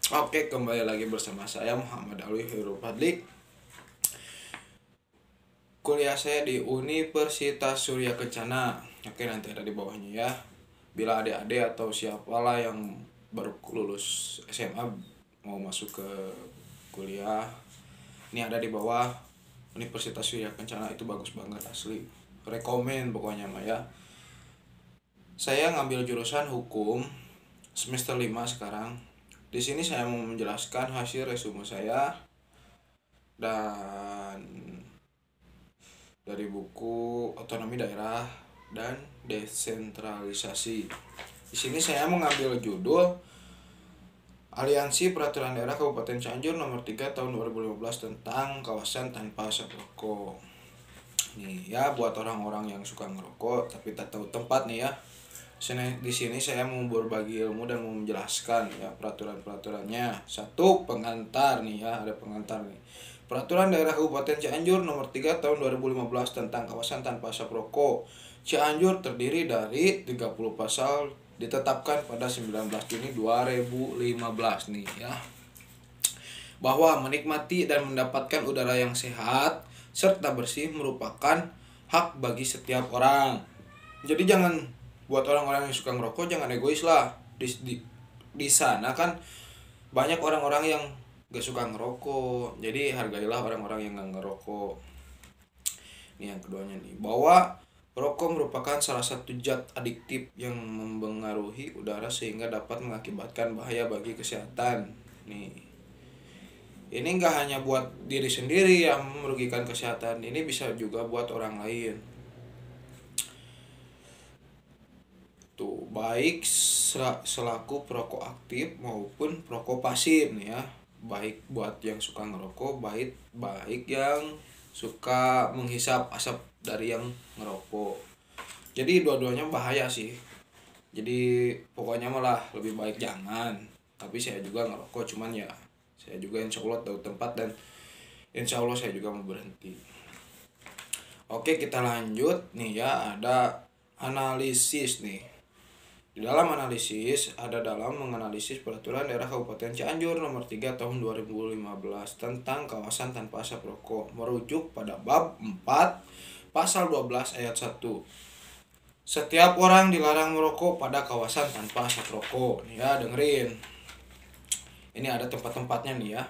Oke, kembali lagi bersama saya Muhammad Alwi Hirul Fadli. Kuliah saya di Universitas Surya Kencana. Oke, nanti ada di bawahnya ya. Bila adik-adik atau siapalah yang baru lulus SMA mau masuk ke kuliah, ini ada di bawah Universitas Surya Kencana, itu bagus banget asli. Rekomen pokoknya mah ya. Saya ngambil jurusan hukum semester 5 sekarang. Di sini saya mau menjelaskan hasil resume saya dan dari buku Otonomi Daerah dan Desentralisasi. Di sini saya mengambil judul Aliansi Peraturan Daerah Kabupaten Cianjur nomor 3 tahun 2015 tentang kawasan tanpa asap rokok. Nih ya, buat orang-orang yang suka ngerokok tapi tak tahu tempat nih ya. Di sini saya mau berbagi ilmu dan mau menjelaskan ya peraturan-peraturannya. Satu, pengantar nih ya, ada pengantar nih. Peraturan Daerah Kabupaten Cianjur nomor 3 tahun 2015 tentang kawasan tanpa asap rokok. Cianjur terdiri dari 30 pasal ditetapkan pada 19 Juni 2015 nih ya. Bahwa menikmati dan mendapatkan udara yang sehat serta bersih merupakan hak bagi setiap orang. Jadi jangan, buat orang-orang yang suka ngerokok jangan egois lah. Di sana kan banyak orang-orang yang gak suka ngerokok, jadi hargailah orang-orang yang gak ngerokok. Ini yang keduanya nih, bahwa rokok merupakan salah satu zat adiktif yang mempengaruhi udara sehingga dapat mengakibatkan bahaya bagi kesehatan. Nih, ini nggak hanya buat diri sendiri yang merugikan kesehatan, ini bisa juga buat orang lain. Tuh, baik selaku perokok aktif maupun perokok pasif nih ya. Baik buat yang suka ngerokok, baik yang suka menghisap asap dari yang ngerokok. Jadi dua-duanya bahaya sih. Jadi pokoknya malah lebih baik jangan. Tapi saya juga ngerokok, cuman ya saya juga insya Allah tahu tempat dan insya Allah saya juga mau berhenti. Oke, kita lanjut nih ya, ada analisis nih. Di dalam analisis, dalam menganalisis peraturan daerah Kabupaten Cianjur nomor 3 tahun 2015 tentang kawasan tanpa asap rokok, merujuk pada bab 4 pasal 12 ayat 1. Setiap orang dilarang merokok pada kawasan tanpa asap rokok. Nih ya, dengerin. Ini ada tempat-tempatnya nih ya.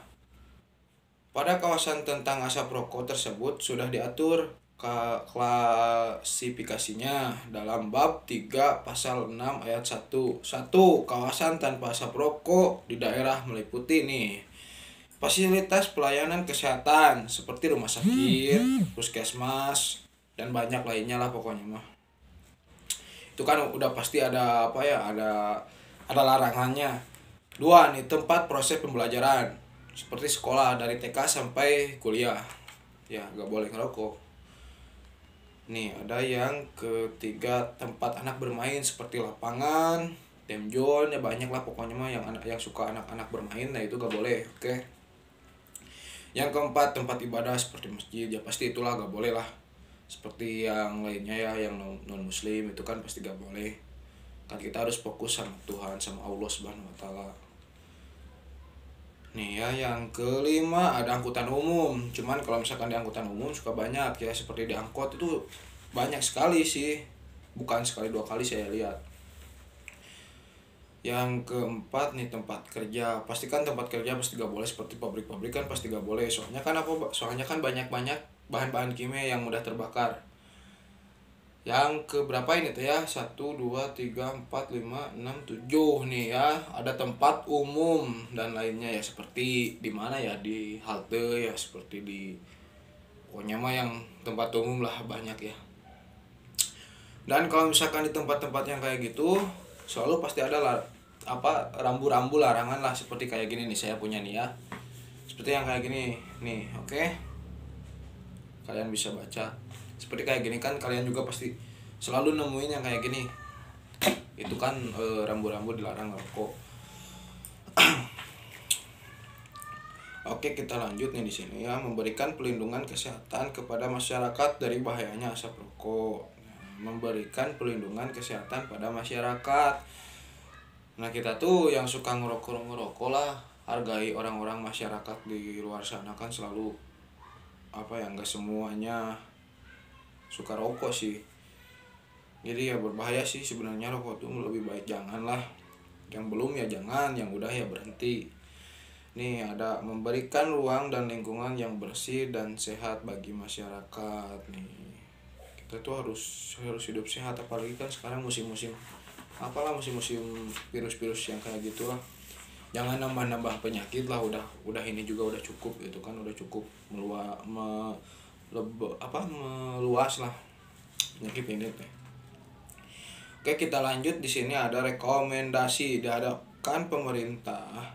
Pada kawasan tentang asap rokok tersebut sudah diatur klasifikasinya dalam bab 3 pasal 6 ayat 1. 1. Kawasan tanpa asap rokok di daerah meliputi nih fasilitas pelayanan kesehatan seperti rumah sakit, puskesmas, dan banyak lainnya lah pokoknya mah. Itu kan udah pasti ada apa ya, ada larangannya. 2 nih, tempat proses pembelajaran seperti sekolah dari TK sampai kuliah. Ya, gak boleh ngerokok. Nih, ada yang ketiga, tempat anak bermain seperti lapangan, time zone, ya banyak lah pokoknya mah yang suka anak-anak bermain, nah itu gak boleh, oke. Yang keempat, tempat ibadah seperti masjid, ya pasti itulah gak boleh lah. Seperti yang lainnya ya, yang non muslim itu kan pasti gak boleh. Kan kita harus fokus sama Tuhan, sama Allah Subhanahu wa taala. Nih ya, yang kelima ada angkutan umum. Cuman kalau misalkan di angkutan umum suka banyak ya, seperti di angkot itu banyak sekali sih. Bukan sekali dua kali saya lihat. Yang keempat nih, tempat kerja. Pastikan tempat kerja pasti gak boleh seperti pabrik-pabrik kan pasti gak boleh. Soalnya kan banyak-banyak bahan-bahan kimia yang mudah terbakar. Yang keberapa ini tuh ya, 1, 2, 3, 4, 5, 6, 7 nih ya. Ada tempat umum dan lainnya ya, seperti di mana ya, di halte ya, seperti di pokoknya mah yang tempat umum lah banyak ya. Dan kalau misalkan di tempat-tempat yang kayak gitu selalu pasti ada lah apa, rambu-rambu larangan lah, seperti kayak gini nih saya punya nih ya. Seperti yang kayak gini nih, oke. Kalian bisa baca. Seperti kayak gini kan kalian juga pasti selalu nemuin yang kayak gini. Itu kan rambu-rambu dilarang rokok. Oke, kita lanjut nih di sini ya, memberikan pelindungan kesehatan kepada masyarakat dari bahayanya asap rokok. Memberikan pelindungan kesehatan pada masyarakat. Nah, kita tuh yang suka ngerokok lah, hargai orang-orang masyarakat di luar sana kan selalu apa ya, nggak semuanya suka rokok sih. Jadi ya berbahaya sih sebenarnya, rokok tuh lebih baik jangan lah. Yang belum ya jangan, yang udah ya berhenti. Nih ada memberikan ruang dan lingkungan yang bersih dan sehat bagi masyarakat nih. Kita tuh harus hidup sehat, apalagi kan sekarang musim-musim apalah, musim-musim virus-virus yang kayak gitulah. Jangan nambah-nambah penyakit lah, udah ini juga udah cukup gitu kan, udah cukup meluas lah penyakit ini teh. Oke, kita lanjut. Di sini ada rekomendasi diharapkan pemerintah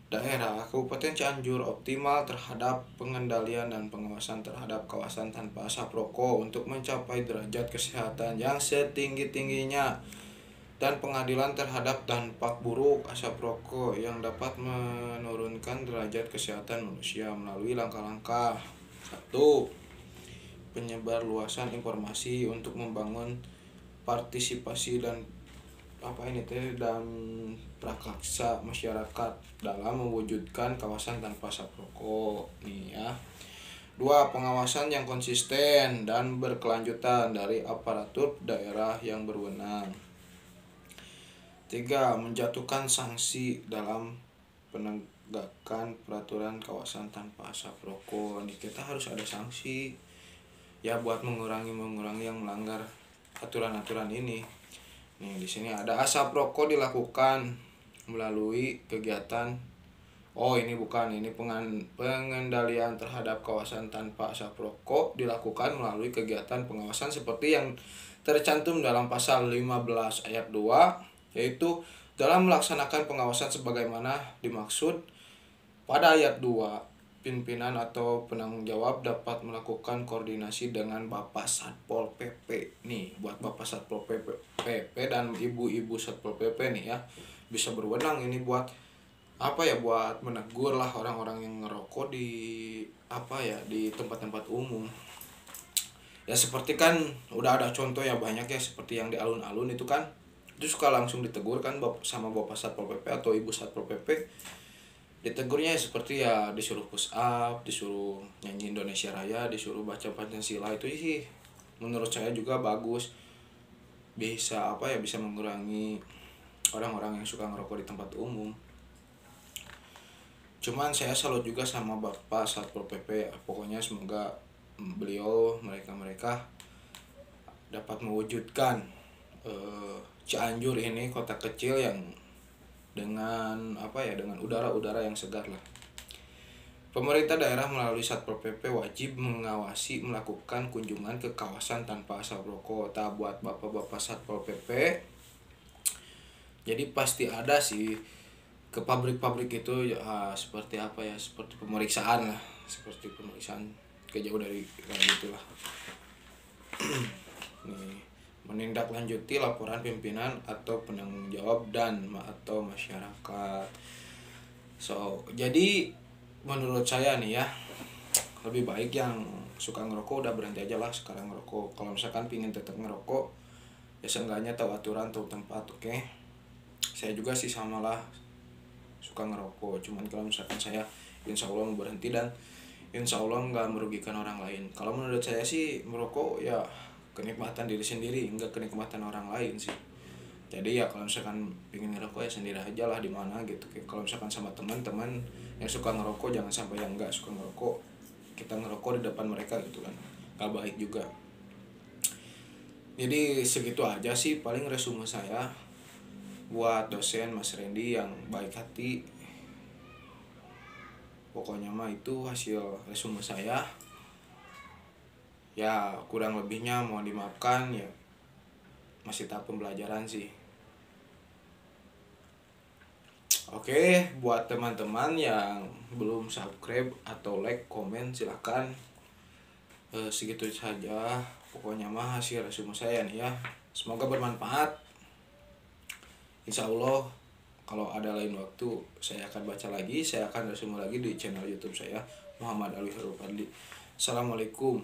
daerah Kabupaten Cianjur optimal terhadap pengendalian dan pengawasan terhadap kawasan tanpa asap rokok untuk mencapai derajat kesehatan yang setinggi-tingginya dan pengadilan terhadap dampak buruk asap rokok yang dapat menurunkan derajat kesehatan manusia melalui langkah-langkah. 1. Penyebarluasan informasi untuk membangun partisipasi dan dan prakarsa masyarakat dalam mewujudkan kawasan tanpa asap rokok nih ya. 2. Pengawasan yang konsisten dan berkelanjutan dari aparatur daerah yang berwenang. 3. Menjatuhkan sanksi dalam penegakan peraturan kawasan tanpa asap rokok. Nih kita harus ada sanksi ya buat mengurangi yang melanggar aturan-aturan ini. Nih di sini ada asap rokok dilakukan melalui kegiatan. Ini pengendalian terhadap kawasan tanpa asap rokok dilakukan melalui kegiatan pengawasan seperti yang tercantum dalam pasal 15 ayat 2, yaitu dalam melaksanakan pengawasan sebagaimana dimaksud pada ayat 2, pimpinan atau penanggung jawab dapat melakukan koordinasi dengan Bapak Satpol PP. Nih, buat Bapak Satpol PP dan ibu-ibu Satpol PP nih ya, bisa berwenang ini buat buat menegur lah orang-orang yang ngerokok di di tempat-tempat umum. Ya seperti kan udah ada contoh ya banyak ya, seperti yang di alun-alun itu kan, itu suka langsung ditegur kan sama Bapak Satpol PP atau Ibu Satpol PP. Ditegurnya seperti ya disuruh push up, disuruh nyanyi Indonesia Raya, disuruh baca Pancasila. Itu sih menurut saya juga bagus, bisa bisa mengurangi orang-orang yang suka ngerokok di tempat umum. Cuman saya salut juga sama Bapak Satpol PP, pokoknya semoga mereka dapat mewujudkan Cianjur ini kota kecil yang dengan dengan udara yang segar lah. Pemerintah daerah melalui Satpol PP wajib mengawasi melakukan kunjungan ke kawasan tanpa asap rokok. Buat bapak-bapak Satpol PP, jadi pasti ada sih ke pabrik-pabrik itu ya, seperti seperti pemeriksaan lah, kejauh dari kayak gitulah. Nih, menindaklanjuti laporan pimpinan atau penanggung jawab atau masyarakat. Jadi menurut saya nih ya, lebih baik yang suka ngerokok udah berhenti aja lah sekarang ngerokok. Kalau misalkan pingin tetap ngerokok ya seenggaknya tahu aturan, tahu tempat. Oke. Saya juga sih sama lah suka ngerokok, cuman kalau misalkan saya insya Allah mau berhenti dan insya Allah nggak merugikan orang lain. Kalau menurut saya sih merokok ya kenikmatan diri sendiri, nggak kenikmatan orang lain sih. Jadi ya kalau misalkan pengen ngerokok ya sendiri aja lah di mana gitu. Kalau misalkan sama teman-teman yang suka ngerokok, jangan sampai yang nggak suka ngerokok kita ngerokok di depan mereka gitu kan, nggak baik juga. Jadi segitu aja sih paling resume saya buat dosen Mas Randy yang baik hati. Pokoknya mah itu hasil resume saya. Ya kurang lebihnya mohon dimaafkan ya, masih tahap pembelajaran sih. Oke, buat teman-teman yang belum subscribe atau like, komen silahkan. Segitu saja pokoknya mah hasil resume saya nih ya. Semoga bermanfaat. Insya Allah kalau ada lain waktu saya akan baca lagi, saya akan resume lagi di channel YouTube saya, Muhammad Ali Harufadli. Assalamualaikum